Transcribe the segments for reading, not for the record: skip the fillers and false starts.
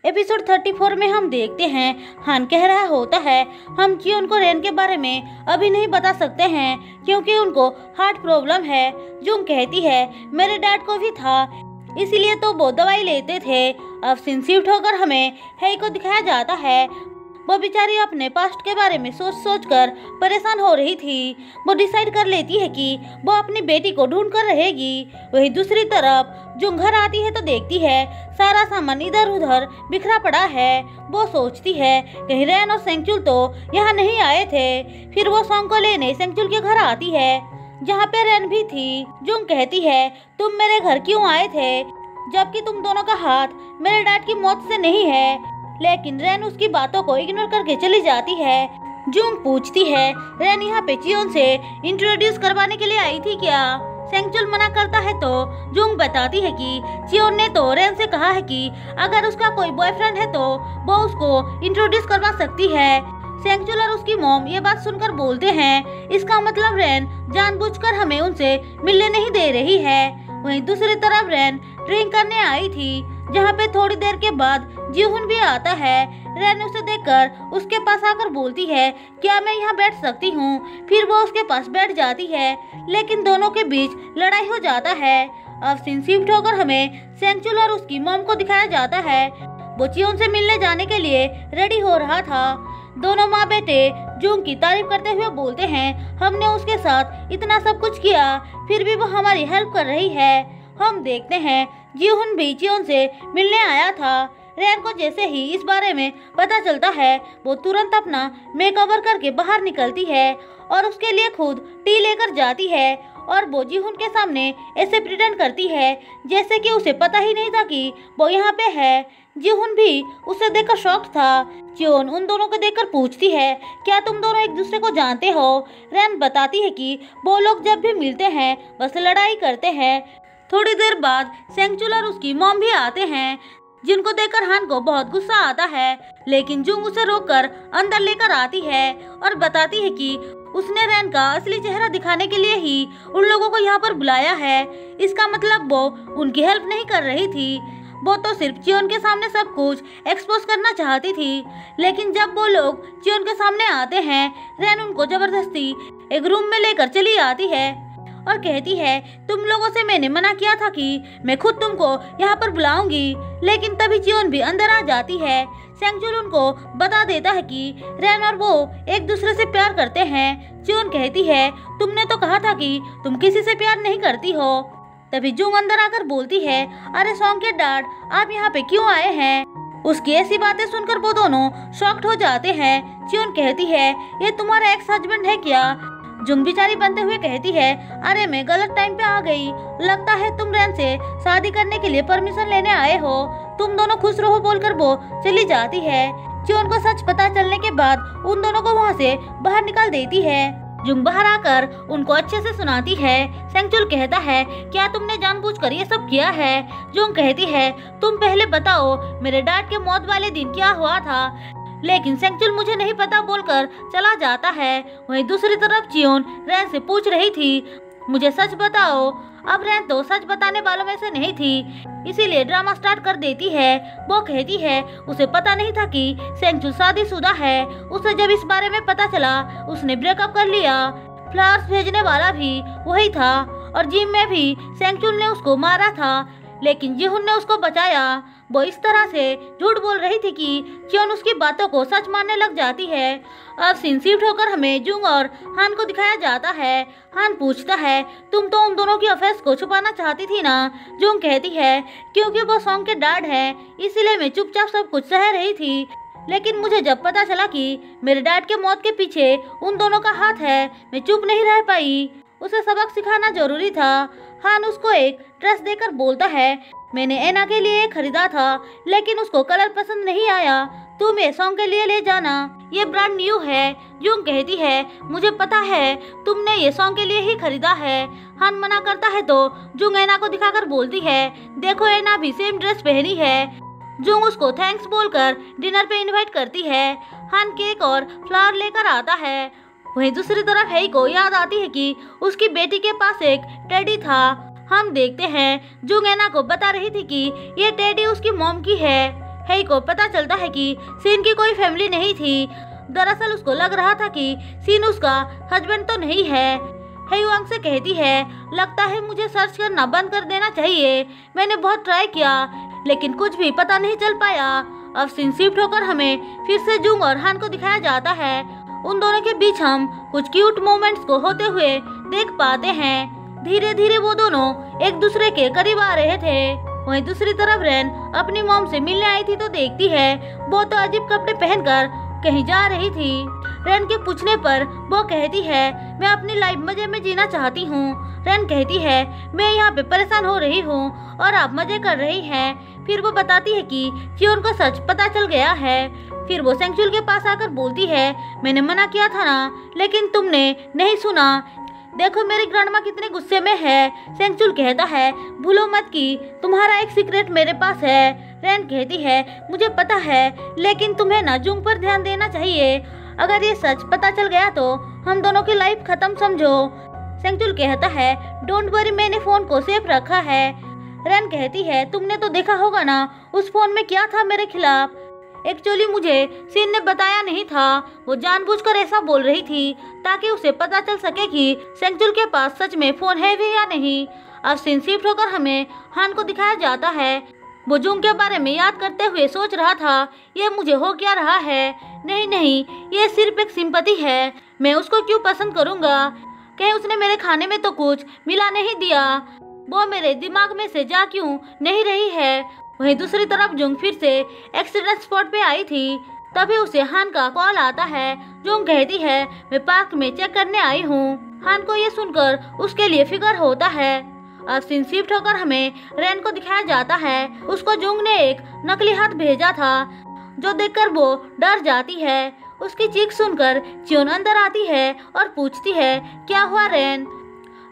Episode 34 में हम देखते हैं हान कह रहा होता है हम जियोन को रेन के बारे में अभी नहीं बता सकते हैं क्योंकि उनको हार्ट प्रॉब्लम है। जून कहती है मेरे डैड को भी था इसीलिए तो वो दवाई लेते थे। अब सीन शिफ्ट होकर हमें हेई को दिखाया जाता है। वो बेचारी अपने पास्ट के बारे में सोच कर परेशान हो रही थी। वो डिसाइड कर लेती है कि वो अपनी बेटी को ढूंढ कर रहेगी। वही दूसरी तरफ जो घर आती है तो देखती है सारा सामान इधर उधर बिखरा पड़ा है। वो सोचती है कहीं रैन और सेंगचुल तो यहाँ नहीं आए थे। फिर वो सॉन्ग को लेने सेंगचुल के घर आती है जहाँ पे रैन भी थी। जुंग कहती है तुम मेरे घर क्यों आए थे जबकि तुम दोनों का हाथ मेरे डैड की मौत से नहीं है। लेकिन रैन उसकी बातों को इग्नोर करके चली जाती है। जूंग पूछती है रैन यहाँ पे चियोन से इंट्रोड्यूस करवाने के लिए आई थी क्या। सेंगचुल मना करता है तो जूंग बताती है कि चियोन ने तो रैन से कहा है कि अगर उसका कोई बॉयफ्रेंड है तो वो उसको इंट्रोड्यूस करवा सकती है। सेंगचुल और उसकी मॉम ये बात सुनकर बोलते हैं इसका मतलब रैन जानबूझकर हमें उनसे मिलने नहीं दे रही है। वहीं दूसरी तरफ रैन ड्रिंक करने आई थी जहाँ पे थोड़ी देर के बाद जीहुन भी आता है। रैन उसे देखकर उसके पास आकर बोलती है क्या मैं यहाँ बैठ सकती हूँ। फिर वो उसके पास बैठ जाती है लेकिन दोनों के बीच लड़ाई हो जाता है। अब सीन शिफ्ट होकर हमें सेंगचुल और उसकी मॉम को दिखाया जाता है। वो चियोन से मिलने जाने के लिए रेडी हो रहा था। दोनों माँ बेटे जूंग की तारीफ करते हुए बोलते हैं हमने उसके साथ इतना सब कुछ किया फिर भी वो हमारी हेल्प कर रही है। हम देखते हैं जीहुन भी चियोन से मिलने आया था। रैन को जैसे ही इस बारे में पता चलता है वो तुरंत अपना मेकओवर करके बाहर निकलती है और उसके लिए खुद टी लेकर जाती है और वो जीहुन के सामने ऐसे प्रिटेंड करती है जैसे कि उसे पता ही नहीं था कि वो यहाँ पे है। जीहुन भी उसे देखकर शॉक था। चियोन उन दोनों को देखकर पूछती है क्या तुम दोनों एक दूसरे को जानते हो। रैन बताती है कि वो लोग जब भी मिलते हैं बस लड़ाई करते हैं। थोड़ी देर बाद सेंगचुल और उसकी मॉम भी आते हैं जिनको देखकर हान को बहुत गुस्सा आता है लेकिन जूंग उसे रोककर अंदर लेकर आती है और बताती है कि उसने रैन का असली चेहरा दिखाने के लिए ही उन लोगों को यहाँ पर बुलाया है। इसका मतलब वो उनकी हेल्प नहीं कर रही थी। वो तो सिर्फ चियोन के सामने सब कुछ एक्सपोज करना चाहती थी। लेकिन जब वो लोग चियोन के सामने आते हैं रैन उनको जबरदस्ती एक रूम में लेकर चली आती है और कहती है तुम लोगों से मैंने मना किया था कि मैं खुद तुमको यहाँ पर बुलाऊंगी। लेकिन तभी चियोन भी अंदर आ जाती है। सेंगचुल उनको बता देता है कि रैन और वो एक दूसरे से प्यार करते हैं। चियोन कहती है तुमने तो कहा था कि तुम किसी से प्यार नहीं करती हो। तभी जूंग अंदर आकर बोलती है अरे सॉन्ग के डैड आप यहाँ पे क्यों आए हैं। उसकी ऐसी बातें सुनकर वो दोनों शॉक्ड हो जाते हैं। चियोन कहती है ये तुम्हारा एक्स हस्बैंड है क्या। जूंग बेचारी बनते हुए कहती है अरे मैं गलत टाइम पे आ गई। लगता है तुम रैन से शादी करने के लिए परमिशन लेने आए हो। तुम दोनों खुश रहो बोलकर वो चली जाती है। चियोन को सच पता चलने के बाद उन दोनों को वहाँ से बाहर निकाल देती है। जूंग बाहर आकर उनको अच्छे से सुनाती है। सेंगचुल कहता है क्या तुमने जानबूझकर ये सब किया है। जूंग कहती है तुम पहले बताओ मेरे डैड के मौत वाले दिन क्या हुआ था। लेकिन सेंगचुल मुझे नहीं पता बोलकर चला जाता है। वहीं दूसरी तरफ चियोन रैन से पूछ रही थी मुझे सच बताओ। अब रैन तो सच बताने वालों में से नहीं थी इसीलिए ड्रामा स्टार्ट कर देती है। वो कहती है उसे पता नहीं था कि सेंगचुल शादीशुदा है। उसे जब इस बारे में पता चला उसने ब्रेकअप कर लिया। फ्लावर्स भेजने वाला भी वही था और जिम में भी सेंगचुल ने उसको मारा था लेकिन जीहुन ने उसको बचाया। वो इस तरह से झूठ बोल रही थी कि चियोन उसकी बातों को सच मानने लग जाती है। अब सीन शिफ्ट होकर हमें जूंग और हान को दिखाया जाता है। हान पूछता है तुम तो उन दोनों की अफेयर्स को छुपाना चाहती थी ना। जूंग कहती है क्योंकि वो सॉन्ग के डैड है इसीलिए मैं चुपचाप सब कुछ सह रही थी। लेकिन मुझे जब पता चला कि मेरे डैड के मौत के पीछे उन दोनों का हाथ है मैं चुप नहीं रह पाई। उसे सबक सिखाना जरूरी था। हान उसको एक ड्रेस देकर बोलता है मैंने एना के लिए खरीदा था लेकिन उसको कलर पसंद नहीं आया। तुम ये सॉन्ग के लिए ले जाना ये ब्रांड न्यू है। जूंग कहती है मुझे पता है तुमने ये सॉन्ग के लिए ही खरीदा है। हान मना करता है तो जूंग एना को दिखाकर बोलती है देखो एना भी सेम ड्रेस पहनी है। जूंग उसको थैंक्स बोलकर डिनर पे इनवाइट करती है। हान केक और फ्लावर लेकर आता है। वहीं दूसरी तरफ हेई को याद आती है कि उसकी बेटी के पास एक टेडी था। हम देखते हैं जूंग एना को बता रही थी कि ये टेडी उसकी मॉम की है। हेई को पता चलता है कि सीन की कोई फैमिली नहीं थी। दरअसल उसको लग रहा था कि सीन उसका हस्बैंड तो नहीं है। हेई वांग से कहती है, लगता है मुझे सर्च करना बंद कर देना चाहिए। मैंने बहुत ट्राई किया लेकिन कुछ भी पता नहीं चल पाया। अब सीन शिफ्ट होकर हमें फिर से जुंग और हान को दिखाया जाता है। उन दोनों के बीच हम कुछ क्यूट मोमेंट्स को होते हुए देख पाते हैं। धीरे धीरे वो दोनों एक दूसरे के करीब आ रहे थे। वहीं दूसरी तरफ रेन अपनी मॉम से मिलने आई थी तो देखती है वो तो अजीब कपड़े पहनकर कहीं जा रही थी। रेन के पूछने पर वो कहती है, मैं अपनी लाइफ मजे में जीना चाहती हूँ। रेन कहती है, मैं यहाँ पे परेशान हो रही हूँ और आप मजे कर रही हैं। फिर वो बताती है कि चियोन को सच पता चल गया है। फिर वो सेंगचुल के पास आकर बोलती है, मैंने मना किया था ना, लेकिन तुमने नहीं सुना। देखो मेरी ग्रैंडमा कितने गुस्से में है। सेंगचुल कहता है, भूलो मत कि तुम्हारा एक सीक्रेट मेरे पास है। रेन कहती है, मुझे पता है, लेकिन तुम्हें ना जुंग पर ध्यान देना चाहिए। अगर ये सच पता चल गया तो हम दोनों की लाइफ खत्म समझो। सेंगचुल कहता है, डोंट वरी, मैंने फोन को सेफ रखा है। रेन कहती है, तुमने तो देखा होगा ना उस फोन में क्या था मेरे खिलाफ। एक्चुअली मुझे सीन ने बताया नहीं था। वो जानबूझकर ऐसा बोल रही थी ताकि उसे पता चल सके कि सेंगचुल के पास सच में फोन है भी या नहीं। अब सीन शिफ्ट होकर हमें हान को दिखाया जाता है। वो जुंग के बारे में याद करते हुए सोच रहा था, ये मुझे हो क्या रहा है। नहीं नहीं, ये सिर्फ एक सिंपैथी है। मैं उसको क्यों पसंद करूँगा? कहीं उसने मेरे खाने में तो कुछ मिला नहीं दिया। वो मेरे दिमाग में से जा क्यों नहीं रही है। वहीं दूसरी तरफ जुंग फिर से एक्सीडेंट स्पॉट पे आई थी। तभी उसे हान का कॉल आता है। जुंग कहती है, मैं पार्क में चेक करने आई हूँ। हान को ये सुनकर उसके लिए फिक्र होता है। अब सीन शिफ्ट होकर हमें रेन को दिखाया जाता है। उसको जुंग ने एक नकली हाथ भेजा था जो देखकर वो डर जाती है। उसकी चीख सुनकर चियोन अंदर आती है और पूछती है, क्या हुआ रेन?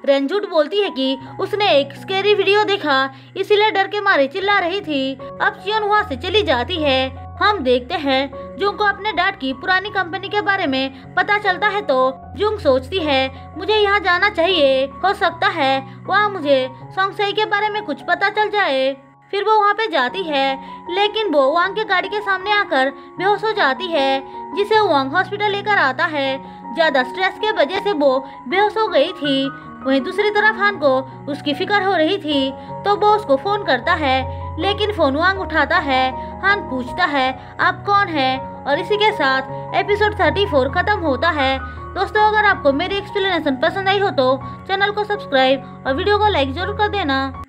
रेन झूठ बोलती है कि उसने एक स्कैरी वीडियो देखा, इसीलिए डर के मारे चिल्ला रही थी। अब चियोन वहाँ से चली जाती है। हम देखते हैं जुंग को अपने डैड की पुरानी कंपनी के बारे में पता चलता है तो जुंग सोचती है, मुझे यहाँ जाना चाहिए। हो सकता है वहाँ मुझे सोंगसाई के बारे में कुछ पता चल जाए। फिर वो वहाँ पे जाती है, लेकिन वो वांग के गाड़ी के सामने आकर बेहोश हो जाती है, जिसे वांग हॉस्पिटल लेकर आता है। ज्यादा स्ट्रेस के वजह से वो बेहोश हो गई थी। वहीं दूसरी तरफ हान को उसकी फिक्र हो रही थी तो वो उसको फोन करता है, लेकिन फोन वांग उठाता है। हान पूछता है, आप कौन है? और इसी के साथ एपिसोड 34 खत्म होता है। दोस्तों, अगर आपको मेरी एक्सप्लेनेशन पसंद आई हो तो चैनल को सब्सक्राइब और वीडियो को लाइक जरूर कर देना।